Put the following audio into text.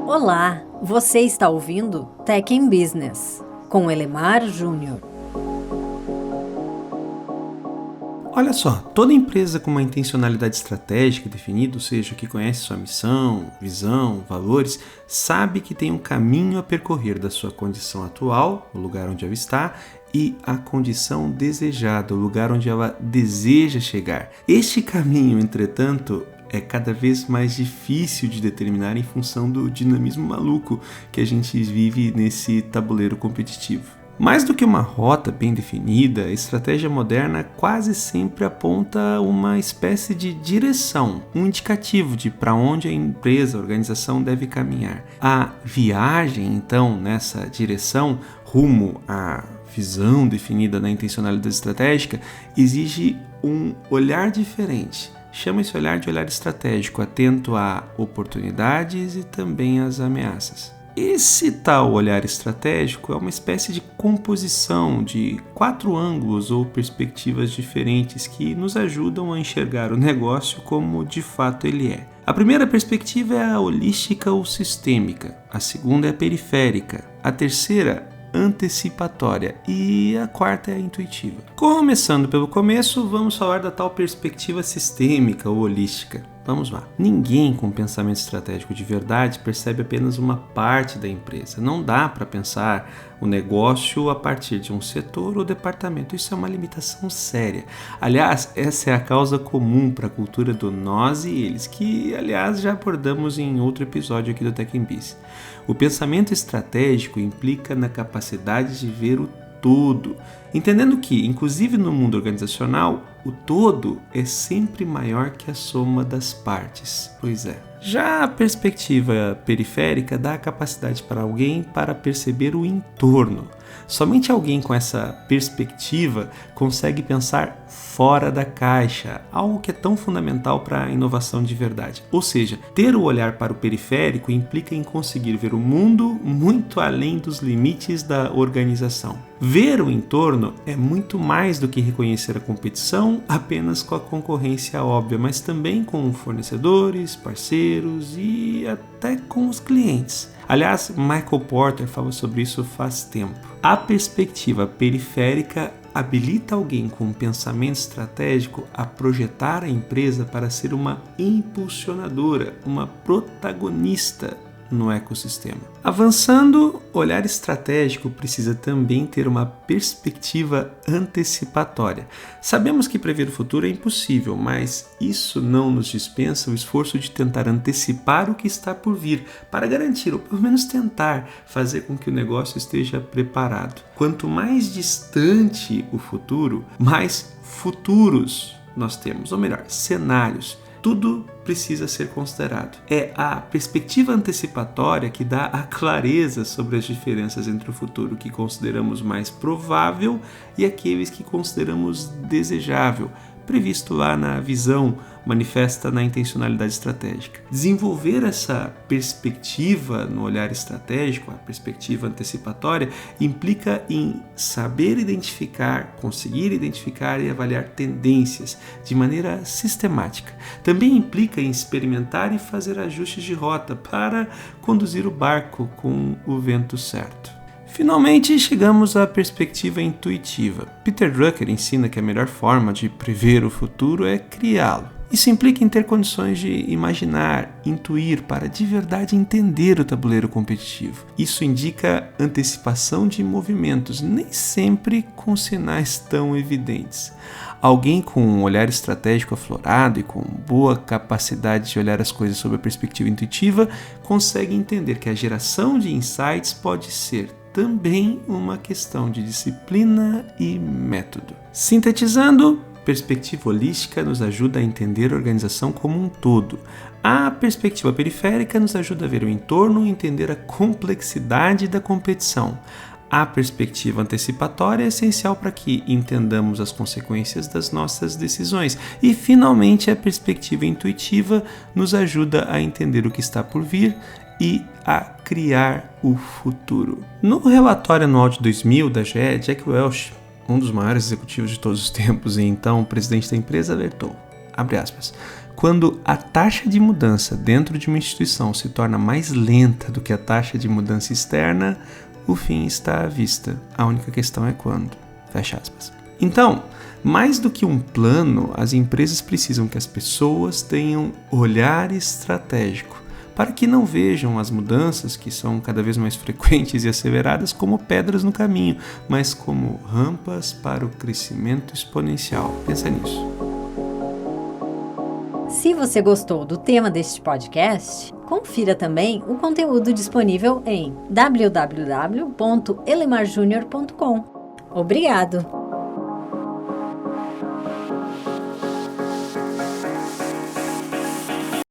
Olá, você está ouvindo Tech in Business, com Elemar Júnior. Olha só, toda empresa com uma intencionalidade estratégica definida, ou seja, que conhece sua missão, visão, valores, sabe que tem um caminho a percorrer da sua condição atual, o lugar onde ela está, e a condição desejada, o lugar onde ela deseja chegar. Este caminho, entretanto, é cada vez mais difícil de determinar em função do dinamismo maluco que a gente vive nesse tabuleiro competitivo. Mais do que uma rota bem definida, a estratégia moderna quase sempre aponta uma espécie de direção, um indicativo de para onde a empresa, a organização deve caminhar. A viagem, então, nessa direção, rumo à visão definida na intencionalidade estratégica, exige um olhar diferente. Chama esse olhar de olhar estratégico, atento a oportunidades e também às ameaças. Esse tal olhar estratégico é uma espécie de composição de 4 ângulos ou perspectivas diferentes que nos ajudam a enxergar o negócio como de fato ele é. A primeira perspectiva é a holística ou sistêmica, a segunda é a periférica, a terceira antecipatória e a quarta é a intuitiva. Começando pelo começo, vamos falar da tal perspectiva sistêmica ou holística. Vamos lá. Ninguém com pensamento estratégico de verdade percebe apenas uma parte da empresa. Não dá para pensar o negócio a partir de um setor ou departamento. Isso é uma limitação séria. Aliás, essa é a causa comum para a cultura do nós e eles, que, aliás, já abordamos em outro episódio aqui do Tech in Biz. O pensamento estratégico implica na capacidade de ver o todo, entendendo que, inclusive no mundo organizacional, o todo é sempre maior que a soma das partes. Pois é. Já a perspectiva periférica dá a capacidade para alguém para perceber o entorno. Somente alguém com essa perspectiva consegue pensar fora da caixa, algo que é tão fundamental para a inovação de verdade. Ou seja, ter o olhar para o periférico implica em conseguir ver o mundo muito além dos limites da organização. Ver o entorno é muito mais do que reconhecer a competição apenas com a concorrência óbvia, mas também com fornecedores, parceiros e até com os clientes. Aliás, Michael Porter fala sobre isso faz tempo. A perspectiva periférica habilita alguém com um pensamento estratégico a projetar a empresa para ser uma impulsionadora, uma protagonista no ecossistema. Avançando, olhar estratégico precisa também ter uma perspectiva antecipatória. Sabemos que prever o futuro é impossível, mas isso não nos dispensa o esforço de tentar antecipar o que está por vir, para garantir, ou pelo menos tentar, fazer com que o negócio esteja preparado. Quanto mais distante o futuro, mais futuros nós temos, ou melhor, cenários. Tudo precisa ser considerado. É a perspectiva antecipatória que dá a clareza sobre as diferenças entre o futuro que consideramos mais provável e aqueles que consideramos desejável, previsto lá na visão manifesta na intencionalidade estratégica. Desenvolver essa perspectiva no olhar estratégico, a perspectiva antecipatória, implica em saber identificar, conseguir identificar e avaliar tendências de maneira sistemática. Também implica em experimentar e fazer ajustes de rota para conduzir o barco com o vento certo. Finalmente, chegamos à perspectiva intuitiva. Peter Drucker ensina que a melhor forma de prever o futuro é criá-lo. Isso implica em ter condições de imaginar, intuir para de verdade entender o tabuleiro competitivo. Isso indica antecipação de movimentos, nem sempre com sinais tão evidentes. Alguém com um olhar estratégico aflorado e com boa capacidade de olhar as coisas sob a perspectiva intuitiva consegue entender que a geração de insights pode ser também uma questão de disciplina e método. Sintetizando, perspectiva holística nos ajuda a entender a organização como um todo. A perspectiva periférica nos ajuda a ver o entorno e entender a complexidade da competição. A perspectiva antecipatória é essencial para que entendamos as consequências das nossas decisões. E, finalmente, a perspectiva intuitiva nos ajuda a entender o que está por vir e a criar o futuro. No relatório anual de 2000 da GE, Jack Welch, um dos maiores executivos de todos os tempos e então presidente da empresa, alertou, abre aspas, Quando a taxa de mudança dentro de uma instituição se torna mais lenta do que a taxa de mudança externa, o fim está à vista. A única questão é quando. Fecha aspas. Então, mais do que um plano, as empresas precisam que as pessoas tenham olhar estratégico, para que não vejam as mudanças, que são cada vez mais frequentes e asseveradas, como pedras no caminho, mas como rampas para o crescimento exponencial. Pensa nisso. Se você gostou do tema deste podcast, confira também o conteúdo disponível em www.elemarjunior.com. Obrigado!